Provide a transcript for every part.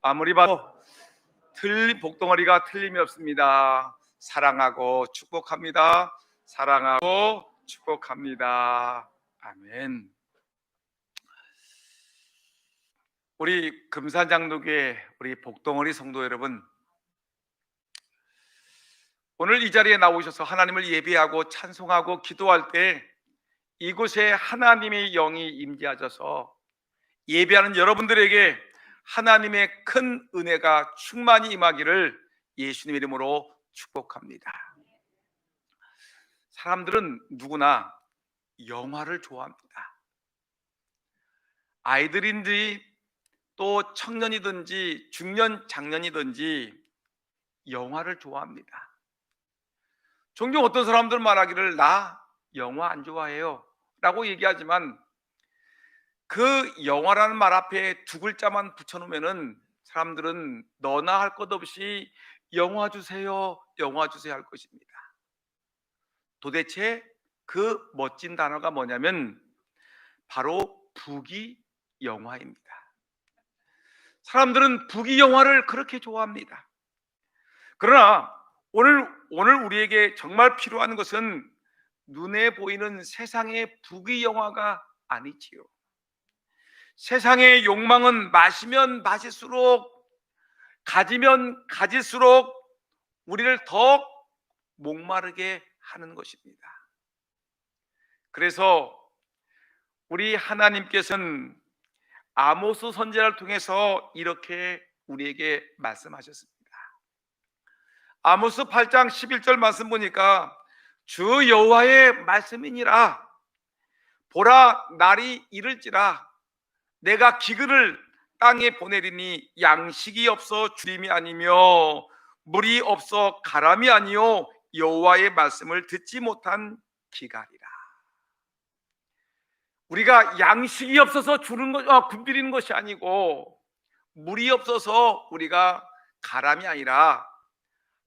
아무리 봐도 복덩어리가 틀림이 없습니다. 사랑하고 축복합니다. 사랑하고 축복합니다. 아멘. 우리 금산장로교회 우리 복덩어리 성도 여러분, 오늘 이 자리에 나오셔서 하나님을 예배하고 찬송하고 기도할 때 이곳에 하나님의 영이 임재하셔서 예배하는 여러분들에게 하나님의 큰 은혜가 충만히 임하기를 예수님의 이름으로 축복합니다. 사람들은 누구나 영화를 좋아합니다. 아이들인지 또 청년이든지 중년 장년이든지 영화를 좋아합니다. 종종 어떤 사람들은 말하기를 나 영화 안 좋아해요 라고 얘기하지만 그 영화라는 말 앞에 두 글자만 붙여놓으면 사람들은 너나 할 것 없이 영화 주세요 할 것입니다. 도대체 그 멋진 단어가 뭐냐면 바로 부귀영화입니다. 사람들은 부귀영화를 그렇게 좋아합니다. 그러나 오늘 우리에게 정말 필요한 것은 눈에 보이는 세상의 부귀영화가 아니지요. 세상의 욕망은 마시면 마실수록, 가지면 가질수록 우리를 더 목마르게 하는 것입니다. 그래서 우리 하나님께서는 아모스 선지자를 통해서 이렇게 우리에게 말씀하셨습니다. 아모스 8장 11절 말씀 보니까 주 여호와의 말씀이니라. 보라, 날이 이를지라. 내가 기근을 땅에 보내리니 양식이 없어 주림이 아니며 물이 없어 가람이 아니요 여호와의 말씀을 듣지 못한 기갈이라. 우리가 양식이 없어서 굶주리는 것이 아니고 물이 없어서 우리가 가람이 아니라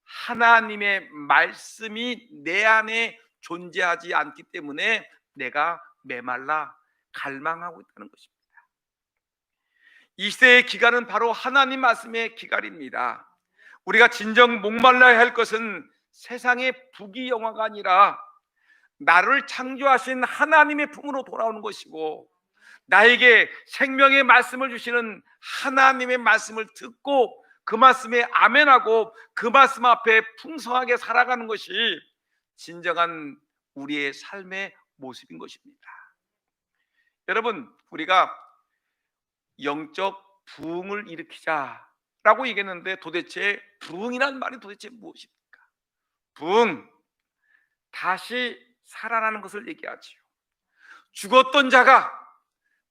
하나님의 말씀이 내 안에 존재하지 않기 때문에 내가 메말라 갈망하고 있다는 것입니다. 이 시대의 기갈은 바로 하나님 말씀의 기갈입니다. 우리가 진정 목말라야 할 것은 세상의 부귀영화가 아니라 나를 창조하신 하나님의 품으로 돌아오는 것이고, 나에게 생명의 말씀을 주시는 하나님의 말씀을 듣고 그 말씀에 아멘하고 그 말씀 앞에 풍성하게 살아가는 것이 진정한 우리의 삶의 모습인 것입니다. 여러분, 우리가 영적 부흥을 일으키자라고 얘기했는데 도대체 부흥이란 말이 도대체 무엇입니까? 부흥, 다시 살아나는 것을 얘기하지요. 죽었던 자가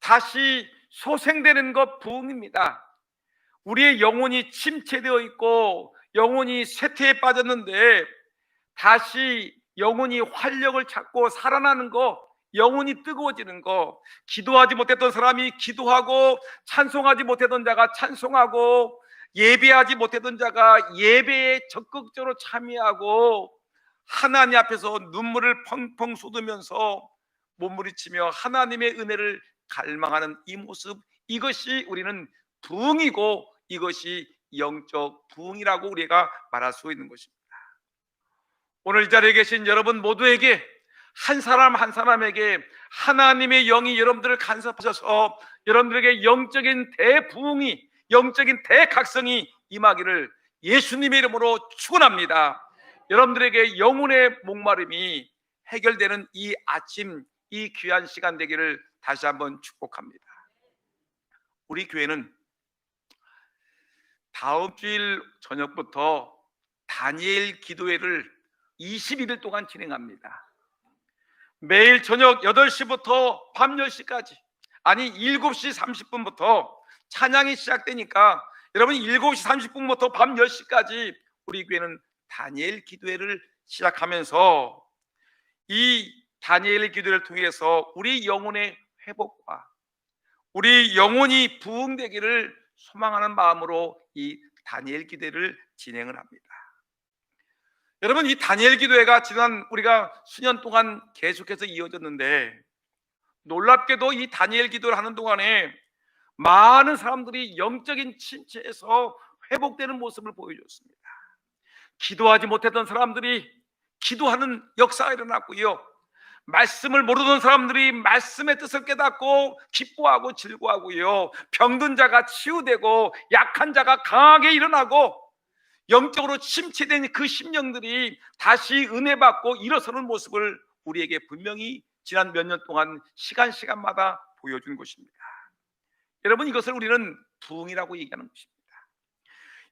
다시 소생되는 것 부흥입니다. 우리의 영혼이 침체되어 있고 영혼이 쇠퇴에 빠졌는데 다시 영혼이 활력을 찾고 살아나는 것, 영혼이 뜨거워지는 것, 기도하지 못했던 사람이 기도하고 찬송하지 못했던 자가 찬송하고 예배하지 못했던 자가 예배에 적극적으로 참여하고 하나님 앞에서 눈물을 펑펑 쏟으면서 몸부림치며 하나님의 은혜를 갈망하는 이 모습, 이것이 우리는 부흥이고 이것이 영적 부흥이라고 우리가 말할 수 있는 것입니다. 오늘 이 자리에 계신 여러분 모두에게 한 사람 한 사람에게 하나님의 영이 여러분들을 간섭하셔서 여러분들에게 영적인 대부흥이, 영적인 대각성이 임하기를 예수님의 이름으로 축원합니다. 여러분들에게 영혼의 목마름이 해결되는 이 아침, 이 귀한 시간 되기를 다시 한번 축복합니다. 우리 교회는 다음 주일 저녁부터 다니엘 기도회를 21일 동안 진행합니다. 매일 저녁 8시부터 밤 10시까지, 아니 7시 30분부터 찬양이 시작되니까 여러분 7시 30분부터 밤 10시까지 우리 교회는 다니엘 기도회를 시작하면서 이 다니엘 기도회를 통해서 우리 영혼의 회복과 우리 영혼이 부흥되기를 소망하는 마음으로 이 다니엘 기도회를 진행을 합니다. 여러분, 이 다니엘 기도회가 지난 우리가 수년 동안 계속해서 이어졌는데 놀랍게도 이 다니엘 기도를 하는 동안에 많은 사람들이 영적인 침체에서 회복되는 모습을 보여줬습니다. 기도하지 못했던 사람들이 기도하는 역사가 일어났고요, 말씀을 모르던 사람들이 말씀의 뜻을 깨닫고 기뻐하고 즐거워하고요, 병든 자가 치유되고 약한 자가 강하게 일어나고 영적으로 침체된 그 심령들이 다시 은혜 받고 일어서는 모습을 우리에게 분명히 지난 몇 년 동안 시간마다 보여준 것입니다. 여러분, 이것을 우리는 부흥이라고 얘기하는 것입니다.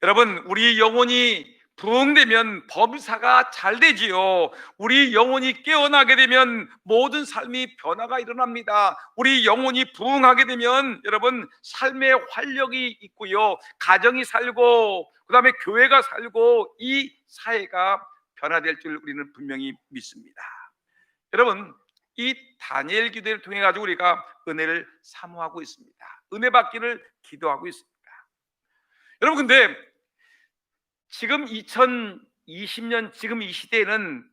여러분, 우리 영혼이 부흥되면 범사가 잘 되지요. 우리 영혼이 깨어나게 되면 모든 삶이 변화가 일어납니다. 우리 영혼이 부흥하게 되면 여러분, 삶의 활력이 있고요, 가정이 살고 그다음에 교회가 살고 이 사회가 변화될 줄 우리는 분명히 믿습니다. 여러분, 이 다니엘 기도를 통해 가지고 우리가 은혜를 사모하고 있습니다. 은혜 받기를 기도하고 있습니다. 여러분, 근데 지금 2020년 지금 이 시대에는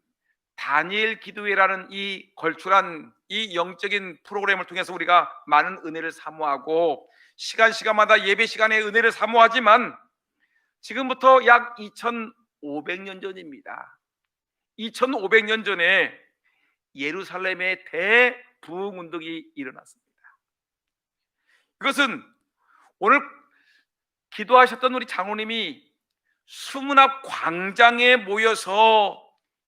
다니엘 기도회라는 이 걸출한 이 영적인 프로그램을 통해서 우리가 많은 은혜를 사모하고 시간마다 예배 시간에 은혜를 사모하지만 지금부터 약 2500년 전입니다. 2500년 전에 예루살렘의 대부흥 운동이 일어났습니다. 이것은 오늘 기도하셨던 우리 장로님이 수문 앞 광장에 모여서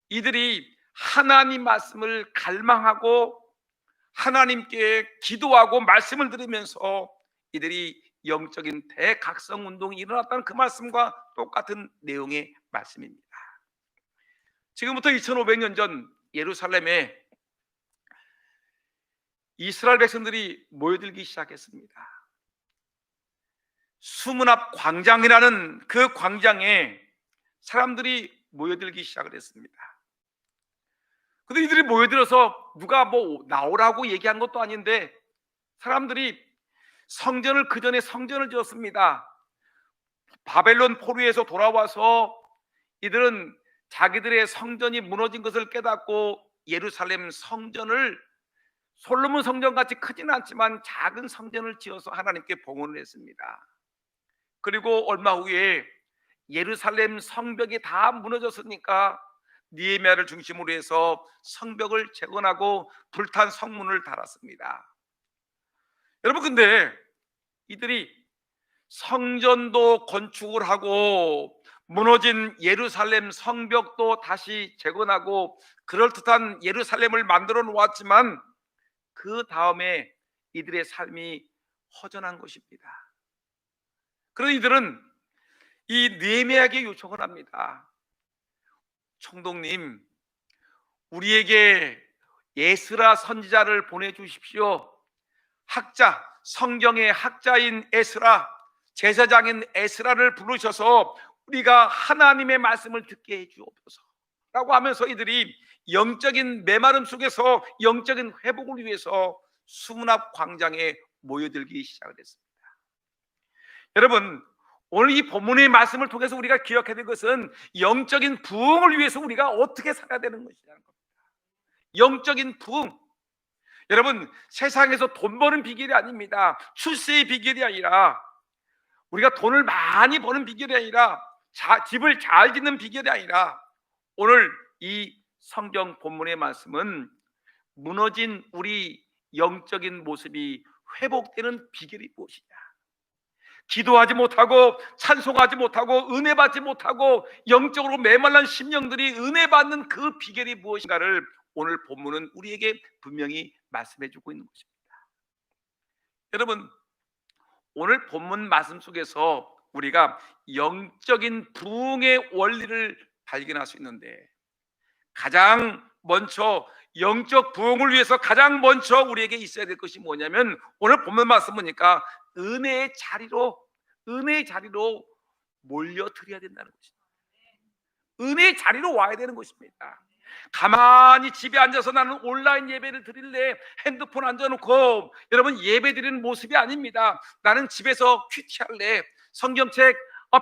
이들이 하나님 말씀을 갈망하고 하나님께 기도하고 말씀을 들으면서 이들이 영적인 대각성 운동이 일어났다는 그 말씀과 똑같은 내용의 말씀입니다. 지금부터 2500년 전 예루살렘에 이스라엘 백성들이 모여들기 시작했습니다. 수문 앞 광장이라는 그 광장에 사람들이 모여들기 시작을 했습니다. 근데 이들이 모여들어서 누가 뭐 나오라고 얘기한 것도 아닌데 사람들이 성전을, 그 전에 성전을 지었습니다. 바벨론 포로에서 돌아와서 이들은 자기들의 성전이 무너진 것을 깨닫고 예루살렘 성전을 솔로몬 성전같이 크지는 않지만 작은 성전을 지어서 하나님께 봉헌을 했습니다. 그리고 얼마 후에 예루살렘 성벽이 다 무너졌으니까 느헤미야를 중심으로 해서 성벽을 재건하고 불탄 성문을 달았습니다. 여러분, 근데 이들이 성전도 건축을 하고 무너진 예루살렘 성벽도 다시 재건하고 그럴듯한 예루살렘을 만들어 놓았지만 그 다음에 이들의 삶이 허전한 것입니다. 그래서 이들은 이 느헤미야에게 요청을 합니다. 총독님, 우리에게 에스라 선지자를 보내주십시오. 학자, 성경의 학자인 에스라, 제사장인 에스라를 부르셔서 우리가 하나님의 말씀을 듣게 해주옵소서 라고 하면서 이들이 영적인 메마름 속에서 영적인 회복을 위해서 수문 앞 광장에 모여들기 시작을 했습니다. 여러분, 오늘 이 본문의 말씀을 통해서 우리가 기억해야 될 것은 영적인 부흥을 위해서 우리가 어떻게 살아야 되는 것이냐는 겁니다. 영적인 부흥. 여러분, 세상에서 돈 버는 비결이 아닙니다. 출세의 비결이 아니라, 우리가 돈을 많이 버는 비결이 아니라, 집을 잘 짓는 비결이 아니라, 오늘 이 성경 본문의 말씀은 무너진 우리 영적인 모습이 회복되는 비결이 무엇이냐, 기도하지 못하고 찬송하지 못하고 은혜 받지 못하고 영적으로 메말란 심령들이 은혜 받는 그 비결이 무엇인가를 오늘 본문은 우리에게 분명히 말씀해 주고 있는 것입니다. 여러분, 오늘 본문 말씀 속에서 우리가 영적인 부흥의 원리를 발견할 수 있는데, 가장 먼저 영적 부흥을 위해서 가장 먼저 우리에게 있어야 될 것이 뭐냐면, 오늘 본문 말씀 보니까 은혜의 자리로 몰려들어야 된다는 것입니다. 은혜의 자리로 와야 되는 것입니다. 가만히 집에 앉아서 나는 온라인 예배를 드릴래, 핸드폰 앉아놓고 여러분 예배 드리는 모습이 아닙니다. 나는 집에서 큐티할래, 성경책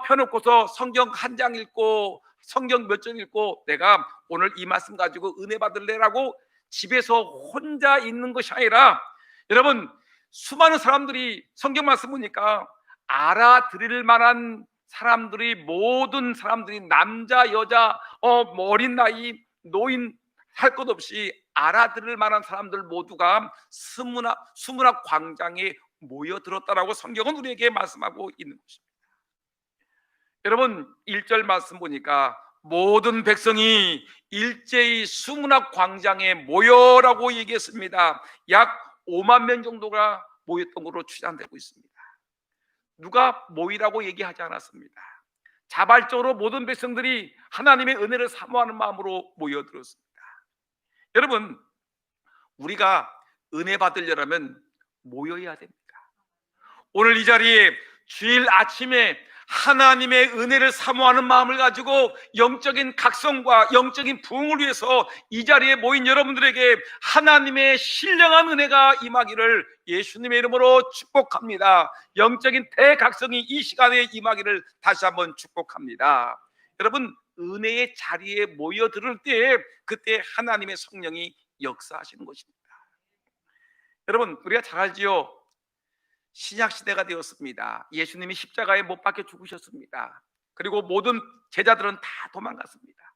펴놓고서 성경 한 장 읽고 성경 몇 장 읽고 내가 오늘 이 말씀 가지고 은혜 받을래라고 집에서 혼자 있는 것이 아니라, 여러분 수많은 사람들이 성경 말씀 보니까 알아들을 만한 사람들이, 모든 사람들이 남자 여자 뭐 어린 나이 노인 할 것 없이 알아들을 만한 사람들 모두가 수문학 광장에 모여들었다라고 성경은 우리에게 말씀하고 있는 것입니다. 여러분 1절 말씀 보니까 모든 백성이 일제히 수문학 광장에 모여라고 얘기했습니다. 약 5만 명 정도가 모였던 것으로 추산되고 있습니다. 누가 모이라고 얘기하지 않았습니다. 자발적으로 모든 백성들이 하나님의 은혜를 사모하는 마음으로 모여들었습니다. 여러분, 우리가 은혜 받으려면 모여야 됩니다. 오늘 이 자리에 주일 아침에 하나님의 은혜를 사모하는 마음을 가지고 영적인 각성과 영적인 부흥을 위해서 이 자리에 모인 여러분들에게 하나님의 신령한 은혜가 임하기를 예수님의 이름으로 축복합니다. 영적인 대각성이 이 시간에 임하기를 다시 한번 축복합니다. 여러분, 은혜의 자리에 모여들을 때 그때 하나님의 성령이 역사하시는 것입니다. 여러분, 우리가 잘 알지요? 신약 시대가 되었습니다. 예수님이 십자가에 못 박혀 죽으셨습니다. 그리고 모든 제자들은 다 도망갔습니다.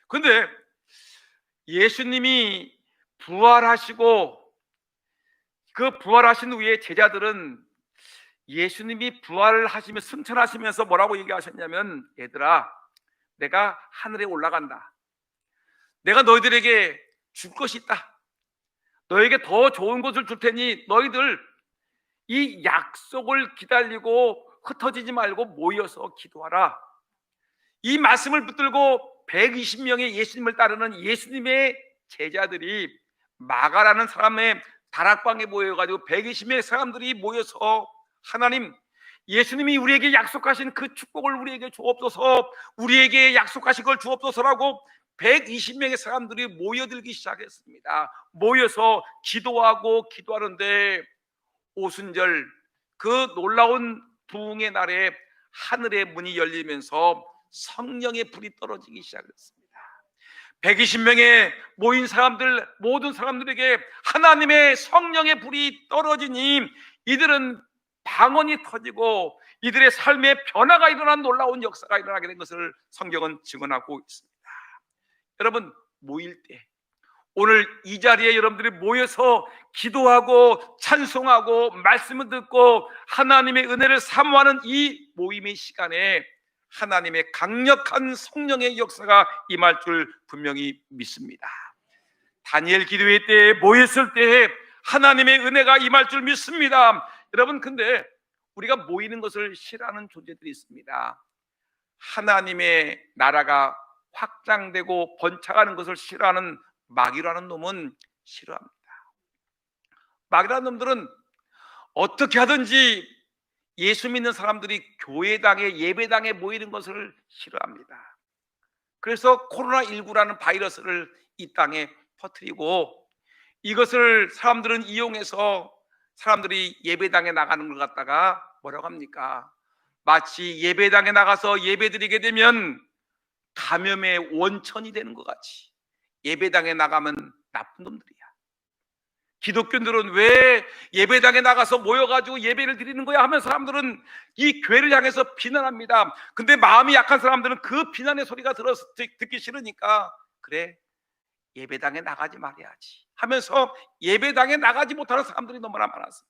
그런데 예수님이 부활하시고 그 부활하신 후에 제자들은 예수님이 부활을 하시며 승천하시면서 뭐라고 얘기하셨냐면, 얘들아, 내가 하늘에 올라간다. 내가 너희들에게 줄 것이 있다. 너에게 더 좋은 것을 줄 테니 너희들 이 약속을 기다리고 흩어지지 말고 모여서 기도하라. 이 말씀을 붙들고 120명의 예수님을 따르는 예수님의 제자들이 마가라는 사람의 다락방에 모여가지고 120명의 사람들이 모여서 하나님, 예수님이 우리에게 약속하신 그 축복을 우리에게 주옵소서, 우리에게 약속하신 걸 주옵소서라고 120명의 사람들이 모여들기 시작했습니다. 모여서 기도하고 기도하는데 오순절 그 놀라운 부흥의 날에 하늘의 문이 열리면서 성령의 불이 떨어지기 시작했습니다. 120명의 모인 사람들, 모든 사람들에게 하나님의 성령의 불이 떨어지니 이들은 방언이 터지고 이들의 삶에 변화가 일어난 놀라운 역사가 일어나게 된 것을 성경은 증언하고 있습니다. 여러분, 모일 때, 오늘 이 자리에 여러분들이 모여서 기도하고 찬송하고 말씀을 듣고 하나님의 은혜를 사모하는 이 모임의 시간에 하나님의 강력한 성령의 역사가 임할 줄 분명히 믿습니다. 다니엘 기도회 때 모였을 때 하나님의 은혜가 임할 줄 믿습니다. 여러분, 근데 우리가 모이는 것을 싫어하는 존재들이 있습니다. 하나님의 나라가 확장되고 번창하는 것을 싫어하는 마귀라는 놈은 싫어합니다. 마귀라는 놈들은 어떻게 하든지 예수 믿는 사람들이 교회당에 예배당에 모이는 것을 싫어합니다. 그래서 코로나19라는 바이러스를 이 땅에 퍼뜨리고 이것을 사람들은 이용해서 사람들이 예배당에 나가는 걸 갖다가 뭐라고 합니까? 마치 예배당에 나가서 예배드리게 되면 감염의 원천이 되는 것 같이 예배당에 나가면 나쁜 놈들이야. 기독교인들은 왜 예배당에 나가서 모여가지고 예배를 드리는 거야 하면 사람들은 이 교회를 향해서 비난합니다. 근데 마음이 약한 사람들은 그 비난의 소리가 듣기 싫으니까 그래, 예배당에 나가지 말아야지 하면서 예배당에 나가지 못하는 사람들이 너무나 많았습니다.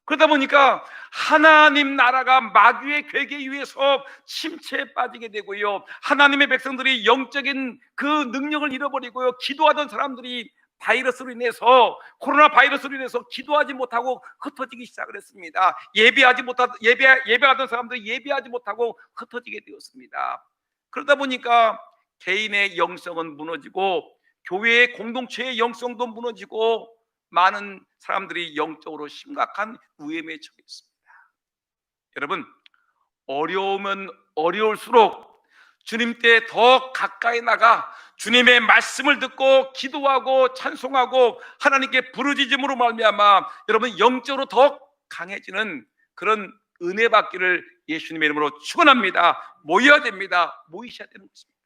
그러다 보니까 하나님 나라가 마귀의 괴계에 의해서 침체에 빠지게 되고요, 하나님의 백성들이 영적인 그 능력을 잃어버리고요, 기도하던 사람들이 바이러스로 인해서, 코로나 바이러스로 인해서 기도하지 못하고 흩어지기 시작을 했습니다. 예배하던 사람들이 예배하지 못하고 흩어지게 되었습니다. 그러다 보니까 개인의 영성은 무너지고 교회의 공동체의 영성도 무너지고 많은 사람들이 영적으로 심각한 위험에 처해 있습니다. 여러분, 어려우면 어려울수록 주님 때 더 가까이 나가 주님의 말씀을 듣고 기도하고 찬송하고 하나님께 부르짖음으로 말미암아 여러분 영적으로 더 강해지는 그런 은혜 받기를 예수님의 이름으로 축원합니다. 모여야 됩니다. 모이셔야 되는 것입니다.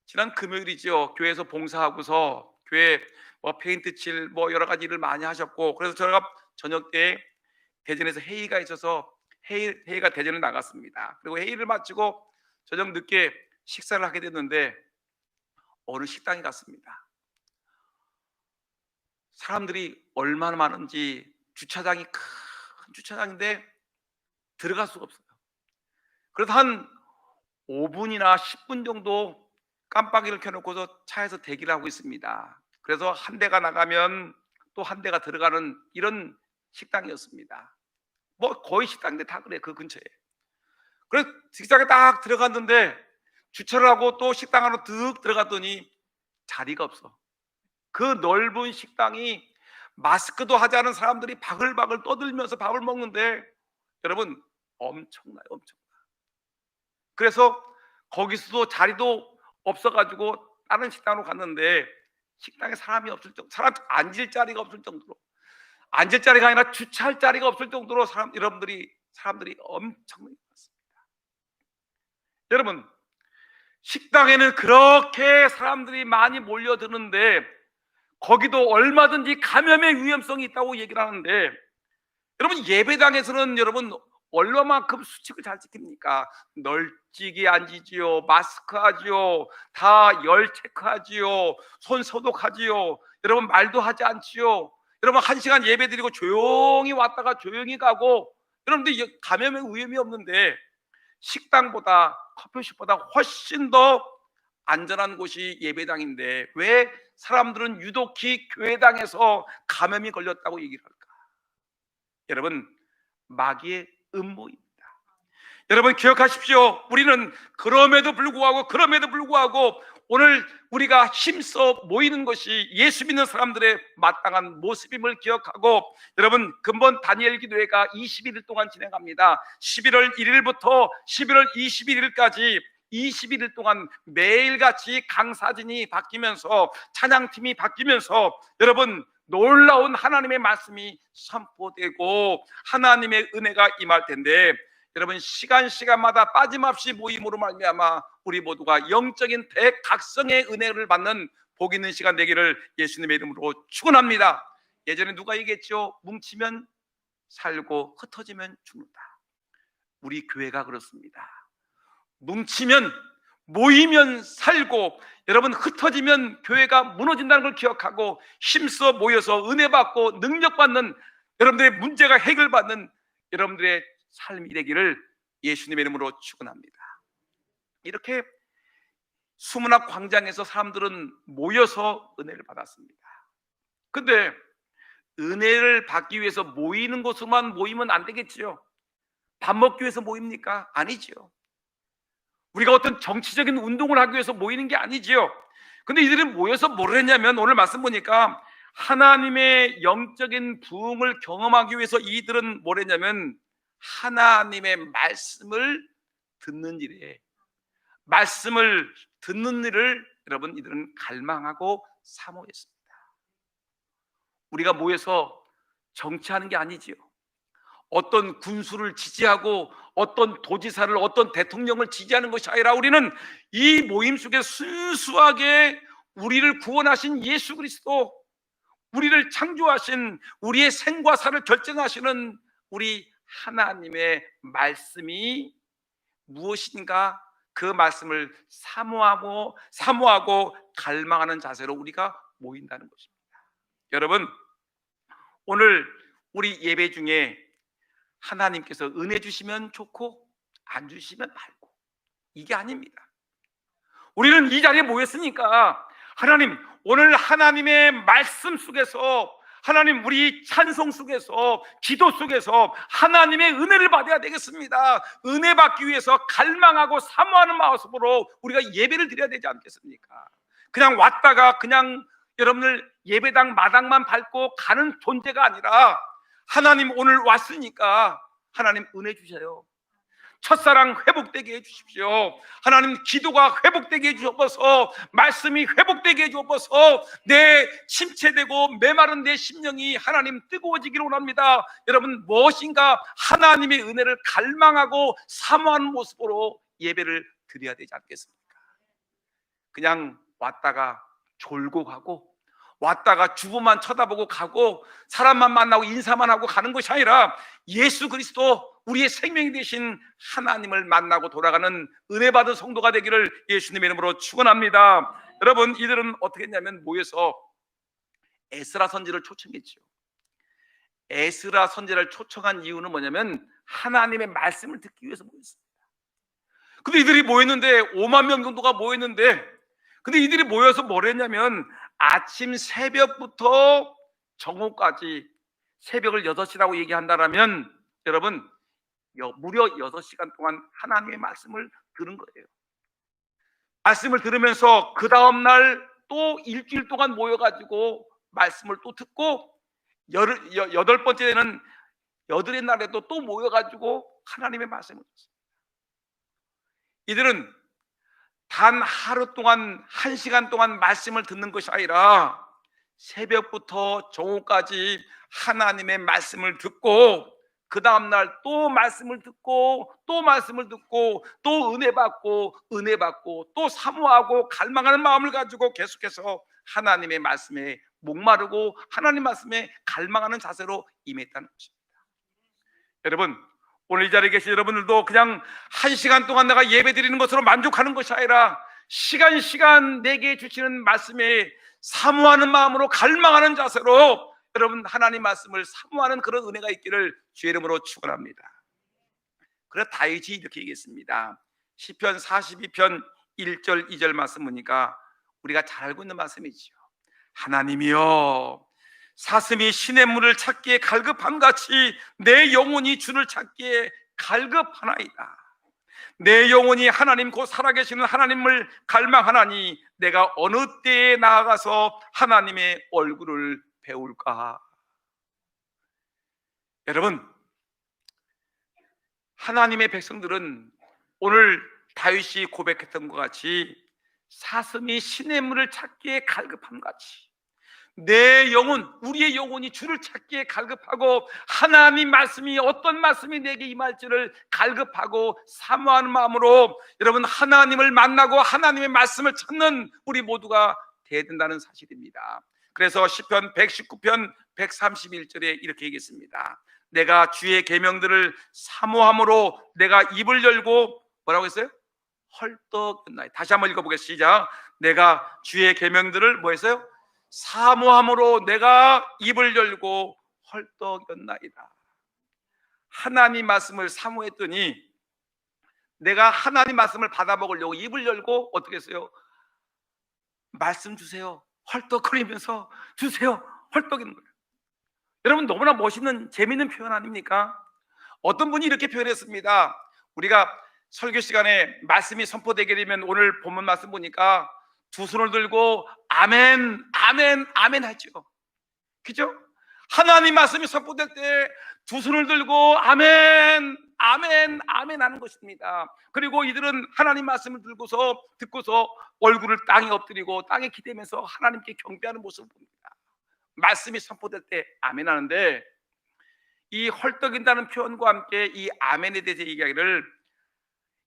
지난 금요일이죠. 교회에서 봉사하고서 교회 뭐 페인트 칠 뭐 여러 가지 일을 많이 하셨고, 그래서 제가 저녁 때 대전에서 회의가 있어서 회의가 대전을 나갔습니다. 그리고 회의를 마치고 저녁 늦게 식사를 하게 됐는데 어느 식당에 갔습니다. 사람들이 얼마나 많은지, 주차장이 큰 주차장인데 들어갈 수가 없어요. 그래서 한 5분이나 10분 정도 깜빡이를 켜놓고서 차에서 대기를 하고 있습니다. 그래서 한 대가 나가면 또 한 대가 들어가는 이런 식당이었습니다. 뭐 거의 식당인데 다 그래, 그 근처에. 그래서 식당에 딱 들어갔는데 주차를 하고 또 식당 안으로 득 들어갔더니 자리가 없어. 그 넓은 식당이 마스크도 하지 않은 사람들이 바글바글 떠들면서 밥을 먹는데, 여러분, 엄청나요, 엄청. 그래서 거기서도 자리도 없어가지고 다른 식당으로 갔는데 식당에 사람이 없을 정도, 사람 앉을 자리가 없을 정도로, 앉을 자리가 아니라 주차할 자리가 없을 정도로 사람들이 엄청나게 많습니다. 여러분, 식당에는 그렇게 사람들이 많이 몰려드는데 거기도 얼마든지 감염의 위험성이 있다고 얘기를 하는데, 여러분, 예배당에서는 여러분 얼마만큼 수칙을 잘 지킵니까? 널찍이 앉이지요, 마스크 하지요, 다 열 체크하지요, 손 소독하지요, 여러분 말도 하지 않지요. 여러분 1시간 예배 드리고 조용히 왔다가 조용히 가고, 여러분들 감염의 위험이 없는데 식당보다, 커피숍보다 훨씬 더 안전한 곳이 예배당인데 왜 사람들은 유독히 교회당에서 감염이 걸렸다고 얘기를 할까? 여러분, 마귀의 음모입니다. 여러분 기억하십시오. 우리는 그럼에도 불구하고 오늘 우리가 힘써 모이는 것이 예수 믿는 사람들의 마땅한 모습임을 기억하고, 여러분 근본 다니엘 기도회가 21일 동안 진행합니다. 11월 1일부터 11월 21일까지 21일 동안 매일같이 강사진이 바뀌면서 찬양팀이 바뀌면서 여러분 놀라운 하나님의 말씀이 선포되고 하나님의 은혜가 임할 텐데, 여러분 시간마다 빠짐없이 모임으로 말미암아 우리 모두가 영적인 대각성의 은혜를 받는 복 있는 시간 되기를 예수님의 이름으로 축원합니다. 예전에 누가 얘기했죠? 뭉치면 살고 흩어지면 죽는다. 우리 교회가 그렇습니다. 뭉치면, 모이면 살고, 여러분 흩어지면 교회가 무너진다는 걸 기억하고 힘써 모여서 은혜 받고 능력 받는, 여러분들의 문제가 해결받는 여러분들의 삶이 되기를 예수님의 이름으로 축원합니다. 이렇게 수문학 광장에서 사람들은 모여서 은혜를 받았습니다. 근데 은혜를 받기 위해서 모이는 곳으로만 모이면 안 되겠지요. 밥 먹기 위해서 모입니까? 아니지요. 우리가 어떤 정치적인 운동을 하기 위해서 모이는 게 아니지요. 근데 이들이 모여서 뭘 했냐면, 오늘 말씀 보니까 하나님의 영적인 부흥을 경험하기 위해서 이들은 뭘 했냐면 하나님의 말씀을 듣는 일에, 말씀을 듣는 일을 여러분 이들은 갈망하고 사모했습니다. 우리가 모여서 정치하는 게 아니지요. 어떤 군수를 지지하고 어떤 도지사를, 어떤 대통령을 지지하는 것이 아니라 우리는 이 모임 속에 순수하게 우리를 구원하신 예수 그리스도, 우리를 창조하신, 우리의 생과 사를 결정하시는 우리 하나님의 말씀이 무엇인가, 그 말씀을 사모하고 갈망하는 자세로 우리가 모인다는 것입니다. 여러분, 오늘 우리 예배 중에 하나님께서 은혜 주시면 좋고 안 주시면 말고, 이게 아닙니다. 우리는 이 자리에 모였으니까 하나님, 오늘 하나님의 말씀 속에서, 하나님 우리 찬송 속에서, 기도 속에서 하나님의 은혜를 받아야 되겠습니다. 은혜 받기 위해서 갈망하고 사모하는 마음으로 우리가 예배를 드려야 되지 않겠습니까? 그냥 왔다가 그냥 여러분들 예배당 마당만 밟고 가는 존재가 아니라, 하나님 오늘 왔으니까 하나님 은혜 주셔요. 첫사랑 회복되게 해주십시오. 하나님 기도가 회복되게 해주옵소서. 말씀이 회복되게 해주옵소서. 내 침체되고 메마른 내 심령이 하나님 뜨거워지기를 원합니다. 여러분, 무엇인가 하나님의 은혜를 갈망하고 사모하는 모습으로 예배를 드려야 되지 않겠습니까? 그냥 왔다가 졸고 가고 왔다가 주부만 쳐다보고 가고 사람만 만나고 인사만 하고 가는 것이 아니라 예수 그리스도 우리의 생명이 되신 하나님을 만나고 돌아가는 은혜 받은 성도가 되기를 예수님의 이름으로 축원합니다. 여러분, 이들은 어떻게 했냐면 모여서 에스라 선지를 초청했죠. 에스라 선지를 초청한 이유는 뭐냐면 하나님의 말씀을 듣기 위해서 모였습니다. 근데 이들이 모였는데 5만 명 정도가 모였는데, 근데 이들이 모여서 뭘 했냐면 아침 새벽부터 정오까지, 새벽을 6시라고 얘기한다면 여러분 무려 6시간 동안 하나님의 말씀을 들은 거예요. 말씀을 들으면서 그 다음날 또 일주일 동안 모여가지고 말씀을 또 듣고, 8번째는 여덟의 날에도 또 모여가지고 하나님의 말씀을 듣습니다. 이들은 단 하루 동안 1시간 동안 말씀을 듣는 것이 아니라 새벽부터 정오까지 하나님의 말씀을 듣고, 그 다음날 또 말씀을 듣고 또 말씀을 듣고 또 은혜 받고 또 사모하고 갈망하는 마음을 가지고 계속해서 하나님의 말씀에 목마르고 하나님 말씀에 갈망하는 자세로 임했다는 것입니다. 여러분, 오늘 이 자리에 계신 여러분들도 그냥 1시간 동안 내가 예배 드리는 것으로 만족하는 것이 아니라 시간 내게 주시는 말씀에 사모하는 마음으로 갈망하는 자세로 여러분 하나님 말씀을 사모하는 그런 은혜가 있기를 주의 이름으로 축원합니다. 그래서 다윗이 이렇게 얘기했습니다. 시편 42편 1절 2절 말씀 보니까 우리가 잘 알고 있는 말씀이죠. 하나님이여, 사슴이 시냇물을 찾기에 갈급함같이 내 영혼이 주를 찾기에 갈급하나이다. 내 영혼이 하나님 곧 살아계시는 하나님을 갈망하나니 내가 어느 때에 나아가서 하나님의 얼굴을 배울까? 여러분, 하나님의 백성들은 오늘 다윗이 고백했던 것 같이 사슴이 시냇물을 찾기에 갈급함같이 내 영혼, 우리의 영혼이 주를 찾기에 갈급하고 하나님 말씀이 어떤 말씀이 내게 임할지를 갈급하고 사모하는 마음으로 여러분 하나님을 만나고 하나님의 말씀을 찾는 우리 모두가 되어야 된다는 사실입니다. 그래서 시편 119편 131절에 이렇게 얘기했습니다. 내가 주의 계명들을 사모함으로 내가 입을 열고 뭐라고 했어요? 헐떡였나이다. 다시 한번 읽어보겠습니다. 시작. 내가 주의 계명들을 뭐 했어요? 사모함으로 내가 입을 열고 헐떡였나이다. 하나님 말씀을 사모했더니 내가 하나님 말씀을 받아먹으려고 입을 열고 어떻게 했어요? 말씀 주세요. 헐떡거리면서 주세요. 헐떡이는 거예요. 여러분, 너무나 멋있는 재미있는 표현 아닙니까? 어떤 분이 이렇게 표현했습니다. 우리가 설교 시간에 말씀이 선포되게 되면 오늘 본문 말씀 보니까 두 손을 들고 아멘 아멘 아멘 하죠. 그죠? 하나님 말씀이 선포될 때 두 손을 들고 아멘 아멘 아멘 하는 것입니다. 그리고 이들은 하나님 말씀을 듣고서 얼굴을 땅에 엎드리고 땅에 기대면서 하나님께 경배하는 모습을 봅니다. 말씀이 선포될 때 아멘 하는데, 이 헐떡인다는 표현과 함께 이 아멘에 대해서 얘기하기를,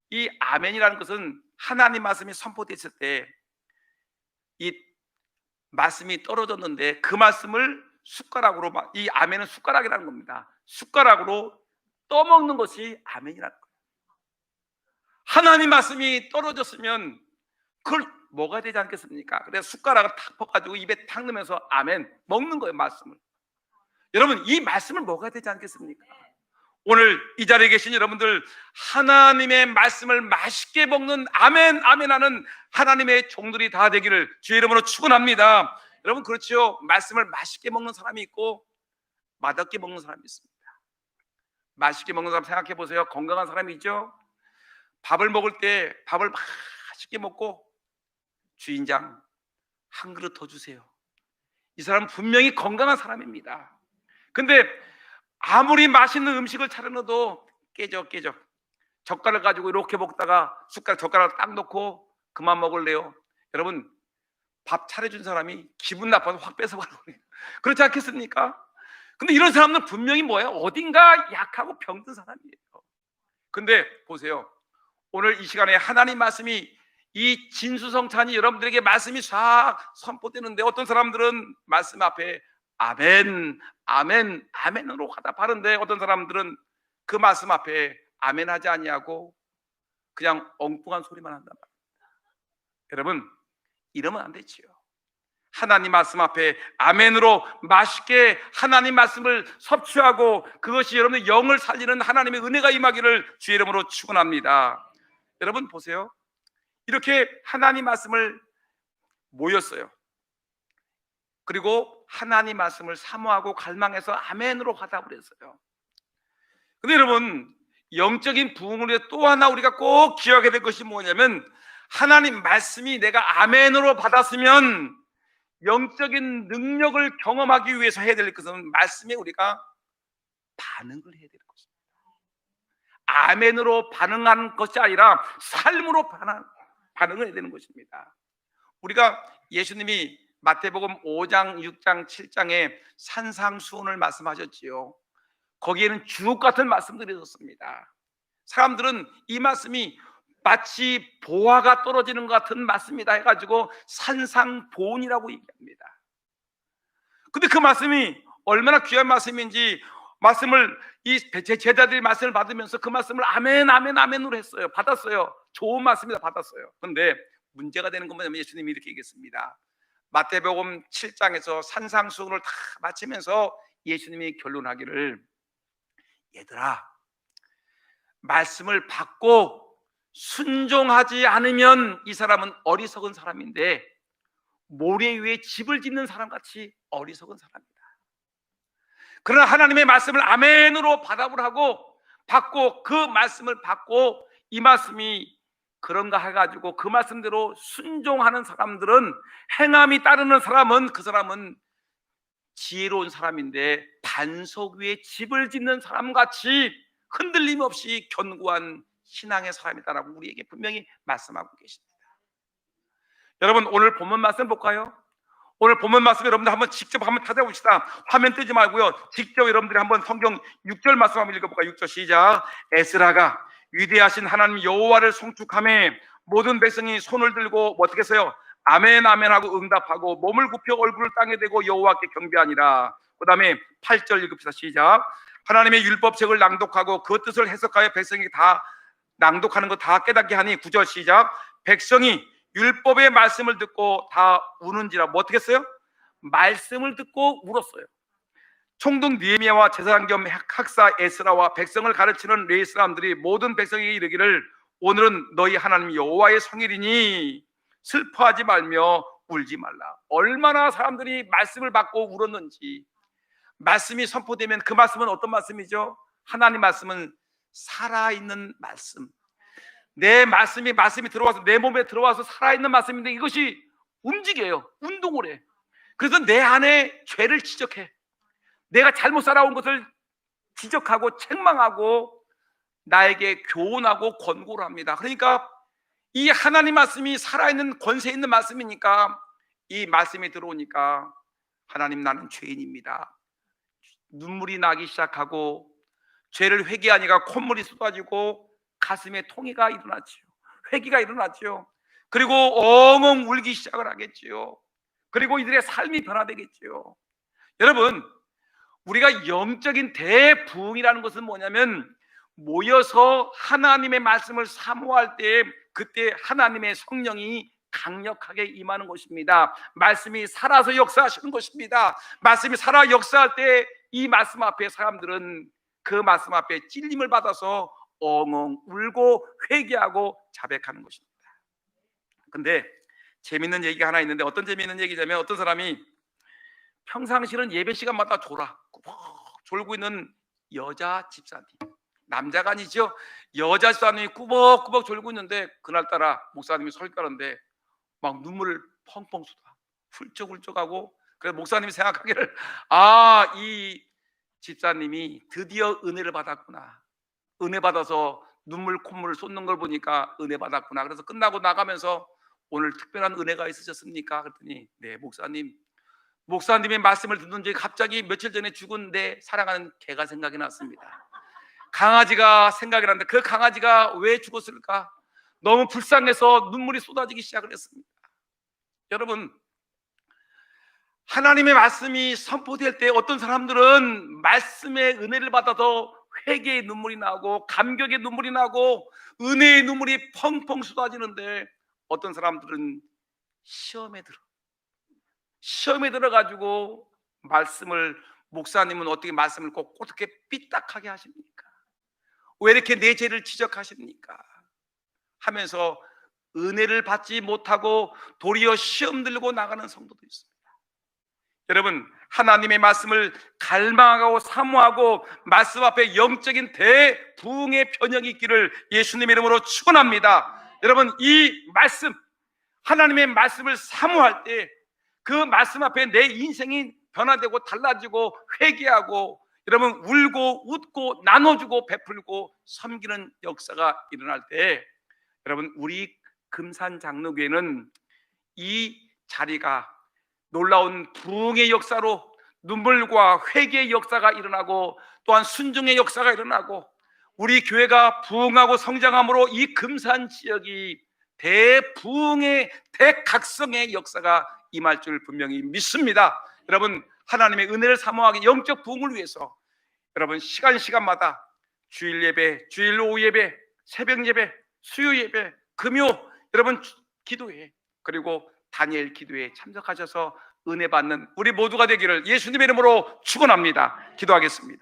이 아멘이라는 것은 하나님 말씀이 선포됐을 때 이 말씀이 떨어졌는데 그 말씀을 숟가락으로, 이 아멘은 숟가락이라는 겁니다. 숟가락으로 떠먹는 것이 아멘이라는 거예요. 하나님 말씀이 떨어졌으면 그걸 먹어야 되지 않겠습니까? 그래서 숟가락을 탁 퍼가지고 입에 탁 넣으면서 아멘 먹는 거예요. 말씀을. 여러분, 이 말씀을 먹어야 되지 않겠습니까? 오늘 이 자리에 계신 여러분들, 하나님의 말씀을 맛있게 먹는 아멘 아멘 하는 하나님의 종들이 다 되기를 주의 이름으로 축원합니다. 여러분, 그렇죠? 말씀을 맛있게 먹는 사람이 있고 맛없게 먹는 사람이 있습니다. 맛있게 먹는 사람 생각해 보세요. 건강한 사람이 있죠? 밥을 먹을 때 밥을 맛있게 먹고 주인장 한 그릇 더 주세요. 이 사람은 분명히 건강한 사람입니다. 근데 아무리 맛있는 음식을 차려놔도 깨져 젓가락 가지고 이렇게 먹다가 젓가락 딱 놓고 그만 먹을래요. 여러분, 밥 차려준 사람이 기분 나빠서 확 뺏어가려고 그래요. 그렇지 않겠습니까? 근데 이런 사람은 분명히 뭐예요? 어딘가 약하고 병든 사람이에요. 근데 보세요, 오늘 이 시간에 하나님 말씀이 이 진수성찬이 여러분들에게 말씀이 싹 선포되는데 어떤 사람들은 말씀 앞에 아멘, 아멘, 아멘으로 화답하는데 어떤 사람들은 그 말씀 앞에 아멘 하지 아니하고 그냥 엉뚱한 소리만 한단 말입니다. 여러분, 이러면 안 되지요. 하나님 말씀 앞에 아멘으로 맛있게 하나님 말씀을 섭취하고 그것이 여러분의 영을 살리는 하나님의 은혜가 임하기를 주의 이름으로 축원합니다. 여러분 보세요. 이렇게 하나님 말씀을 모였어요. 그리고 하나님 말씀을 사모하고 갈망해서 아멘으로 화답을 했어요. 근데 여러분, 영적인 부흥을 위해 또 하나 우리가 꼭 기억해야 될 것이 뭐냐면 하나님 말씀이 내가 아멘으로 받았으면 영적인 능력을 경험하기 위해서 해야 될 것은 말씀에 우리가 반응을 해야 될 것입니다. 아멘으로 반응하는 것이 아니라 삶으로 반응을 해야 되는 것입니다. 우리가 예수님이 마태복음 5장, 6장, 7장에 산상수훈을 말씀하셨지요. 거기에는 주옥 같은 말씀들이 있었습니다. 사람들은 이 말씀이 마치 보화가 떨어지는 것 같은 말씀이다 해가지고 산상보온이라고 얘기합니다. 근데 그 말씀이 얼마나 귀한 말씀인지 말씀을 이 제자들이 말씀을 받으면서 그 말씀을 아멘 아멘 아멘으로 했어요. 받았어요. 좋은 말씀이다 받았어요. 그런데 문제가 되는 건 뭐냐면 예수님이 이렇게 얘기했습니다. 마태복음 7장에서 산상수훈을 다 마치면서 예수님이 결론하기를 얘들아 말씀을 받고 순종하지 않으면 이 사람은 어리석은 사람인데 모래 위에 집을 짓는 사람같이 어리석은 사람이다. 그러나 하나님의 말씀을 아멘으로 받아을 하고 받고 그 말씀을 받고 이 말씀이 그런가 해가지고 그 말씀대로 순종하는 사람들은 행함이 따르는 사람은 그 사람은 지혜로운 사람인데 반석 위에 집을 짓는 사람같이 흔들림 없이 견고한 신앙의 사람이다라고 우리에게 분명히 말씀하고 계십니다. 여러분 오늘 본문 말씀 볼까요? 오늘 본문 말씀 여러분들 한번 직접 한번 찾아봅시다. 화면 뜨지 말고요. 직접 여러분들이 한번 성경 6절 말씀 한번 읽어볼까요? 6절 시작. 에스라가 위대하신 하나님 여호와를 송축하며 모든 백성이 손을 들고 어떻게 했어요? 아멘 아멘 하고 응답하고 몸을 굽혀 얼굴을 땅에 대고 여호와께 경배하니라. 그 다음에 8절 읽읍시다. 시작. 하나님의 율법책을 낭독하고 그 뜻을 해석하여 백성이 다 낭독하는 거 다 깨닫게 하니 9절 시작. 백성이 율법의 말씀을 듣고 다 우는지라. 뭐 어떻게 했어요? 말씀을 듣고 울었어요. 총독 느헤미야와 제사장 겸 학사 에스라와 백성을 가르치는 레위 사람들이 모든 백성에게 이르기를 오늘은 너희 하나님 여호와의 성일이니 슬퍼하지 말며 울지 말라. 얼마나 사람들이 말씀을 받고 울었는지. 말씀이 선포되면 그 말씀은 어떤 말씀이죠? 하나님 말씀은 살아있는 말씀. 내 말씀이 들어와서 내 몸에 들어와서 살아있는 말씀인데 이것이 움직여요. 운동을 해. 그래서 내 안에 죄를 지적해. 내가 잘못 살아온 것을 지적하고 책망하고 나에게 교훈하고 권고를 합니다. 그러니까 이 하나님 말씀이 살아있는 권세 있는 말씀이니까 이 말씀이 들어오니까 하나님 나는 죄인입니다. 눈물이 나기 시작하고 죄를 회개하니까 콧물이 쏟아지고 가슴에 통이가 일어나지요. 회개가 일어나지요. 그리고 엉엉 울기 시작을 하겠지요. 그리고 이들의 삶이 변화되겠지요. 여러분 우리가 영적인 대부흥이라는 것은 뭐냐면 모여서 하나님의 말씀을 사모할 때 그때 하나님의 성령이 강력하게 임하는 것입니다. 말씀이 살아서 역사하시는 것입니다. 말씀이 살아 역사할 때 이 말씀 앞에 사람들은 그 말씀 앞에 찔림을 받아서 엉엉 울고 회개하고 자백하는 것입니다. 근데 재밌는 얘기가 하나 있는데 어떤 재밌는 얘기냐면 어떤 사람이 평상시는 예배 시간마다 꾸벅 졸고 있는 여자 집사님, 남자가 아니죠. 여자 집사님이 꾸벅꾸벅 졸고 있는데 그날따라 목사님이 설교하는데 막 눈물을 펑펑 쏟아 훌쩍훌쩍하고 그래서 목사님이 생각하기를 이 집사님이 드디어 은혜를 받았구나. 은혜 받아서 눈물 콧물을 쏟는 걸 보니까 은혜 받았구나. 그래서 끝나고 나가면서 오늘 특별한 은혜가 있으셨습니까? 그랬더니 네 목사님의 말씀을 듣는 중에 갑자기 며칠 전에 죽은 내 사랑하는 개가 생각이 났습니다. 강아지가 생각이 났는데 그 강아지가 왜 죽었을까? 너무 불쌍해서 눈물이 쏟아지기 시작을 했습니다. 여러분, 하나님의 말씀이 선포될 때 어떤 사람들은 말씀의 은혜를 받아서 회개의 눈물이 나고 감격의 눈물이 나고 은혜의 눈물이 펑펑 쏟아지는데, 어떤 사람들은 시험에 들어가지고 말씀을, 목사님은 어떻게 말씀을 꼭 어떻게 삐딱하게 하십니까? 왜 이렇게 내 죄를 지적하십니까? 하면서 은혜를 받지 못하고 도리어 시험 들고 나가는 성도도 있습니다. 여러분, 하나님의 말씀을 갈망하고 사모하고 말씀 앞에 영적인 대부흥의 변형이 있기를 예수님의 이름으로 축원합니다. 여러분, 이 말씀, 하나님의 말씀을 사모할 때 그 말씀 앞에 내 인생이 변화되고 달라지고 회개하고, 여러분, 울고 웃고 나눠주고 베풀고 섬기는 역사가 일어날 때, 여러분, 우리 금산장로교회는 이 자리가 놀라운 부흥의 역사로 눈물과 회개의 역사가 일어나고, 또한 순종의 역사가 일어나고, 우리 교회가 부흥하고 성장함으로 이 금산 지역이 대부흥의 대각성의 역사가 임할 줄 분명히 믿습니다. 여러분, 하나님의 은혜를 사모하기, 영적 부흥을 위해서 여러분 시간마다 주일 예배, 주일 오후 예배, 새벽 예배, 수요 예배, 금요, 여러분 기도회, 그리고 다니엘 기도회에 참석하셔서 은혜 받는 우리 모두가 되기를 예수님의 이름으로 축원합니다. 기도하겠습니다.